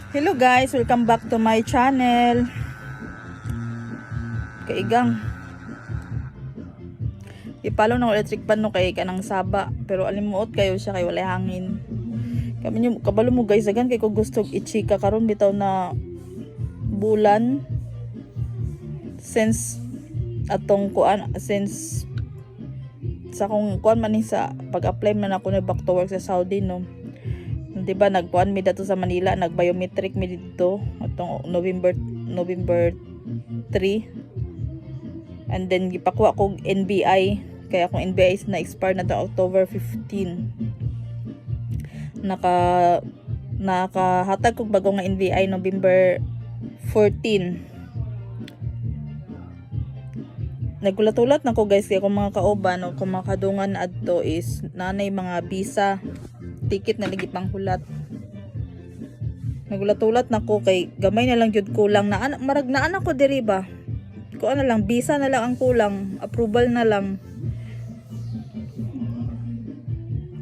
Hello guys, welcome back to my channel. Kaigang ipalo ng electric pan no kay kanang saba, pero alimuot kayo siya kay wala hangin. Kami nyo kabalo mo guys, agan kay ko gusto i-chika karon bitaw na bulan since atong kuan, since sa kung kuan man ni sa pag-apply man ako na back to work sa Saudi no. Diba nagkuan mi dato sa Manila, nagbiometric mi dito atong November 3, and then gipakuha ko NBI, kaya akong NBI is na expire na to October 15. Nakahatag ko bago nga NBI November 14. Nagulat-ulat na ko guys, kaya kung mga kauban o kung mga kadungan adto is nanay mga visa ticket na lagi panghulat. Nagulat-ulat na ko kay gamay na lang jud kulang na marag na anak ko diri ba. Ko ano lang visa na lang ang kulang, approval na lang.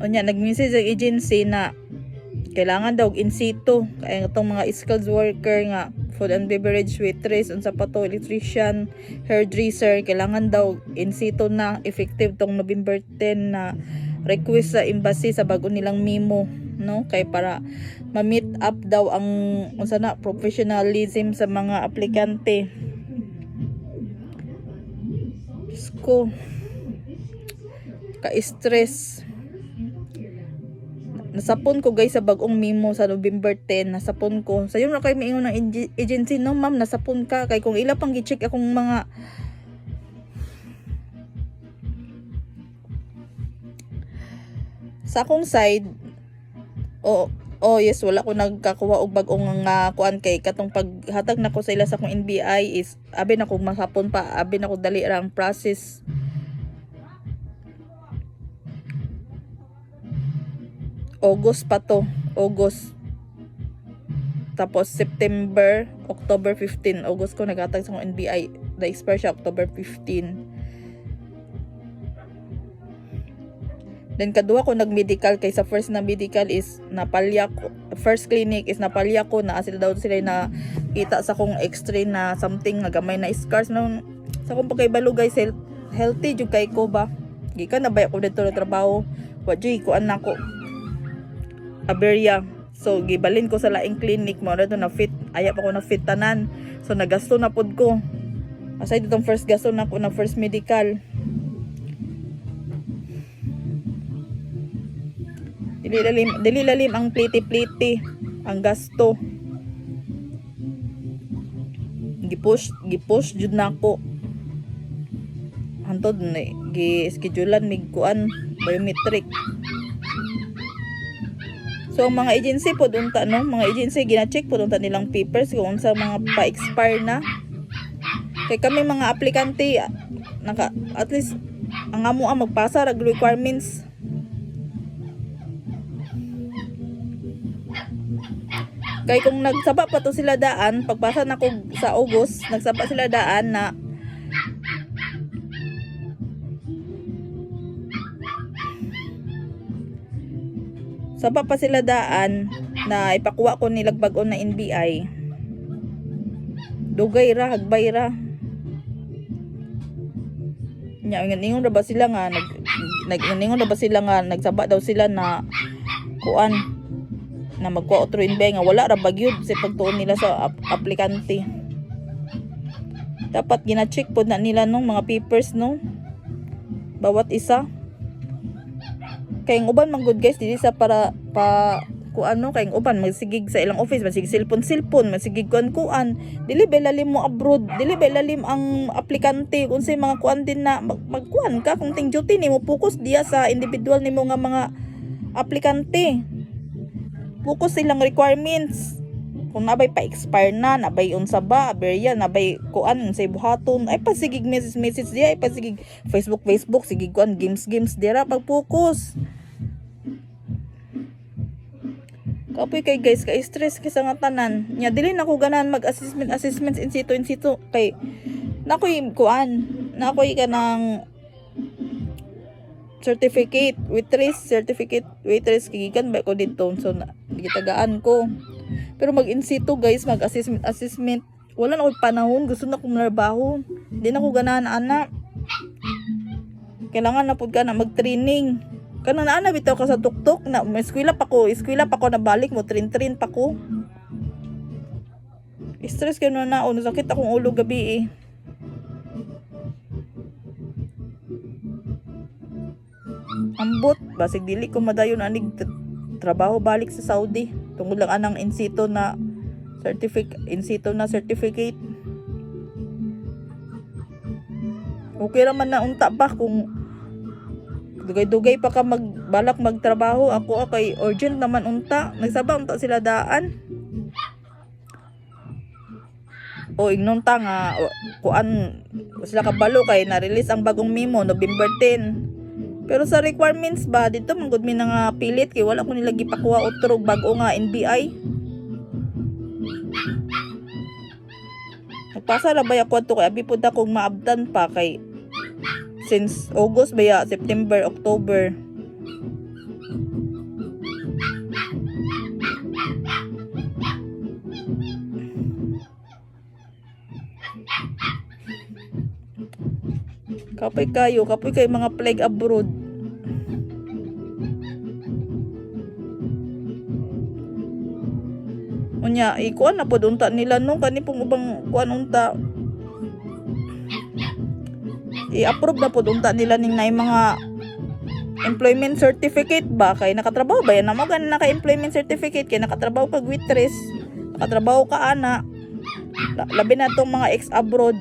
Onya nag-message ang agency na kailangan daw in situ kay itong mga skilled worker nga food and beverage waitress unsa pa to electrician, hairdresser kailangan daw in situ na effective tong November 10 na request sa embassy sa bago nilang memo no, kay para ma-meet up daw ang unsa na professionalism sa mga aplikante. Sko ka-stress. Nasapon ko guys sa bagong memo sa November 10, nasapon ko. Sayo na kayo maingon ng agency no ma'am, nasapon ka kay kung ila pang gi-check akong mga sa akong side. Yes, wala ko nagkakuha og bagong nga kuan kay katong paghatag nako sa ila sa akong NBI is abi na ko masapon pa, abi na ko dali ra ang process. August pa to, August. Tapos September, October 15, August ko naghatag sa akong NBI, the expire siya October 15. Then kadua ko nag-medical kay sa first na medical is napalya ko. First clinic is napalya ko na sila daw sila na kita sa kong x-ray na something nga gamay na scars no. Sa kong pagkaibalo guys, healthy jud kay ko ba. Gikan na ba ako dito na trabaho. Wa jud ko anak ko. Aberya. So gibalin ko sa laing clinic mo dito na fit. Aya pa ko na fit tanan. So nagasto na pud ko. Aside itong first gasto na ko na first medical. Dili lalim ang pliti-pliti ang gasto. Gipush jud nako. Hantod na gi-schedulean mig kuan biometric. So ang mga agency pod unta no, mga agency gina-check pod unta nilang papers kung unsa mga pa-expire na. Kay kami mga aplikante naka at least ang amo ang magpasa rag requirements. Kay kung nagsaba pa to sila daan, pagpasa na ko sa August, nagsaba sila daan na saba pa sila daan na ipakuha ko nilag bag-on na NBI. Dugay ra, hagbay ra. Nya ningon ra ba sila nga ningon ra ba sila nga nagsaba daw sila na kuan na magkuha otro NBI nga wala ra bagyod sa pagtuon nila sa aplikante. Dapat gina-check pod na nila nung mga papers no bawat isa. Kay ang uban man good guys dili sa para pa kuano, kay ang uban magsigig sa ilang office, magsigig cellphone, magsigig kuan dili ba lalim mo abroad, dili ba lalim ang aplikante unsay mga kuan din na magkuan ka kung ting duty nimo focus diya sa individual nimo nga mga aplikante. Focus silang requirements. Kung nabay pa-expire na, nabay unsa ba, aberya, nabay kuan unsay buhaton, ay pasigig message diya, ay pasigig Facebook, sigig kuan games dira pag-focus. Kapoy kay guys, ka stress kay sa nga tanan. Nya dili na ko ganan mag-assessments in situ kay nakoy kuan, nakoy kanang certificate waitress gikan ba ko dito, so gitagaan ko Pero mag-insito guys, mag-assessment. Wala na ako panahon, gusto na kong trabaho. Hindi na ko ganahan ana. Kailangan na pud ka na mag-training. Kanang naana bitaw ka sa tuktok na eskwela pa ko na balik mo train pa ko. Stress ka na sakit akong ulo gabi eh. Ambot, basig dili ko madayon anig trabaho balik sa Saudi. Tungod lang anang insito na certificate. Okay raman na unta ba kung dugay-dugay pa ka balak magtrabaho. Ako kay urgent naman unta. Nagsaba unta sila daan. O ignunta nga kuan sila kabalo kay na-release ang bagong memo November 10. Pero sa requirements ba dito man gud mi na nga pilit kay wala ko nila gipakuha utrog bago nga NBI. Nagpasa ra ba ako to kay abi pud akong maabdan pa kay since August baya September, October. Kapoy kay mga plague abroad. Unya, ikuan na po unta nila nung kanipong ubang kuan unta. I-approve na po unta nila ning naay mga employment certificate ba kay nakatrabaho ba yan na mo ganin naka-employment certificate kay nakatrabaho ka waitress, nakatrabaho ka ana. Labi na tong mga ex-abroad.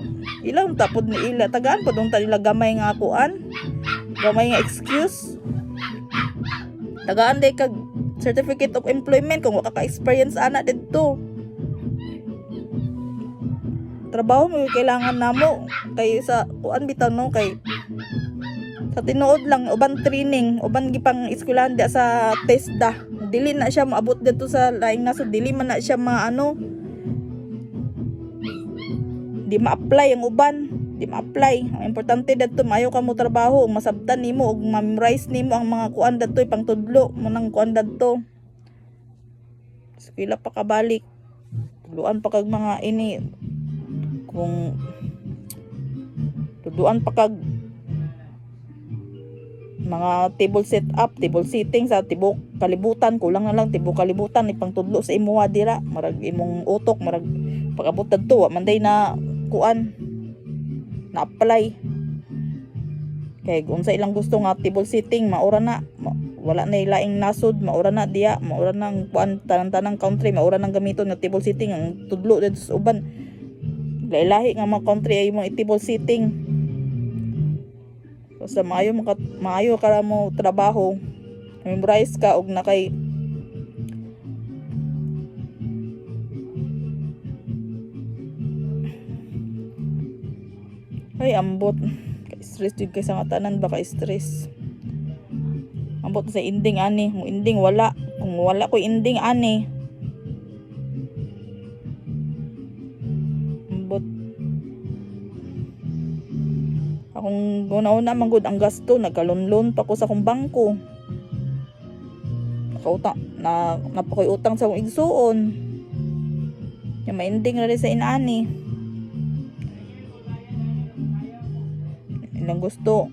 Ilang tapod ni ila tagaan po dong nila gamay nga kuan, gamay nga excuse. Tagaan day kag certificate of employment kung wala ka experience ana didto. Trabaho mo kailangan namo kay sa kuan bitaw no kay sa tinuod lang uban training, uban gipang eskwelahan dia sa TESDA. Dili na siya maabot dito sa laing nasod, dili man na siya maano di ma-apply ang uban, di ma-apply. Ang importante dito maayo ka mo trabaho, masabtan nimo ug ma-memorize nimo ang mga kuan dito pangtudlo mo nang kuan dito. Eskwela pa kabalik. Tudloan pa kag mga ini kung tudloan pa kag mga table set up, table sitting sa tibok kalibutan, kulang na lang tibok kalibutan ipang tudlo sa imuha dira, marag imong utok, marag pag-abot dito wa man day na kuan na apply kay kung sa ilang gusto nga table sitting maura na wala na ilaing nasod, maura na diya, maura nang kuan tanang country, maura nang gamiton nga table sitting ang tudlo dito sa uban lahi nga mga country ay mo table sitting. So sa maayo ka mo trabaho, memorize ka og nakay ay ambot kay stress jud kay sa nga tanan baka stress. Ambot sa ending ani, mo ending wala. Kung wala ko ending ani. Ambot. Akong una-una man gud ang gasto, nagkalon-loan pa ko sa akong bangko. Nakautang na napakoy utang sa akong igsuon. Yung ma-ending na rin sa inani. Ilang gusto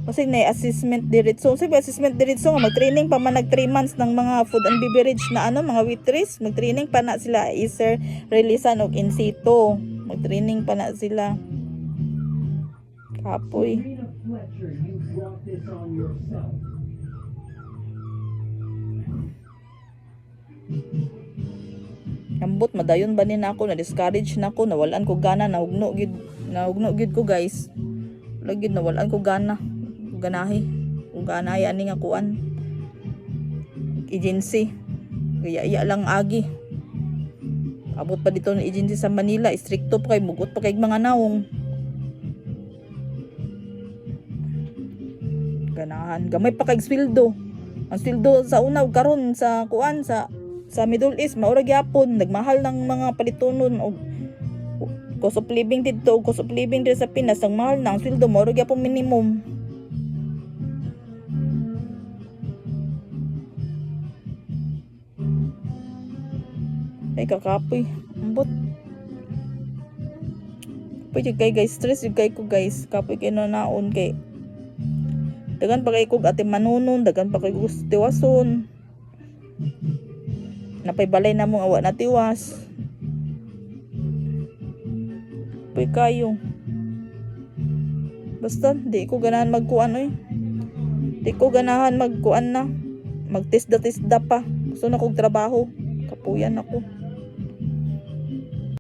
kasi na assessment diretso. Sige, assessment diretso nga mag-training pa man nag 3 months ng mga food and beverage na ano, mga waitress, mag-training pa na sila iser releasan og in situ. Mag-training pa na sila. Kapoy. Ambot madayon ba ni nako na discourage nako, nawalan ko gana, nahugno gid ko guys. Lagi nawalan ko ganahi ani nga kuan agency iya lang agi abot pa dito ng agency sa Manila, stricto pa kay mugot pa kay mga naong ganahan gamay pa kay sweldo. Ang sweldo sa una karon sa kuan sa Middle East maura gyapon, nagmahal ng mga palitonon og cost of living dito, cost of living dito sa Pinas, ang mahal na ang sweldo mo, rugya po minimum. Ay kakapoy. Ambot. Pwede kay guys, stress yung kay ko guys. Kapoy kay naon kay. Dagan pa kay kog ate manunon, dagan pa kay kog tiwason. Napay balay na mong awa na tiwas. Pwede kayo. Basta, di ko ganahan magkuan oy. Di ko ganahan magkuan na. Magtisda-tisda pa. Gusto na kog trabaho. Kapuyan ako.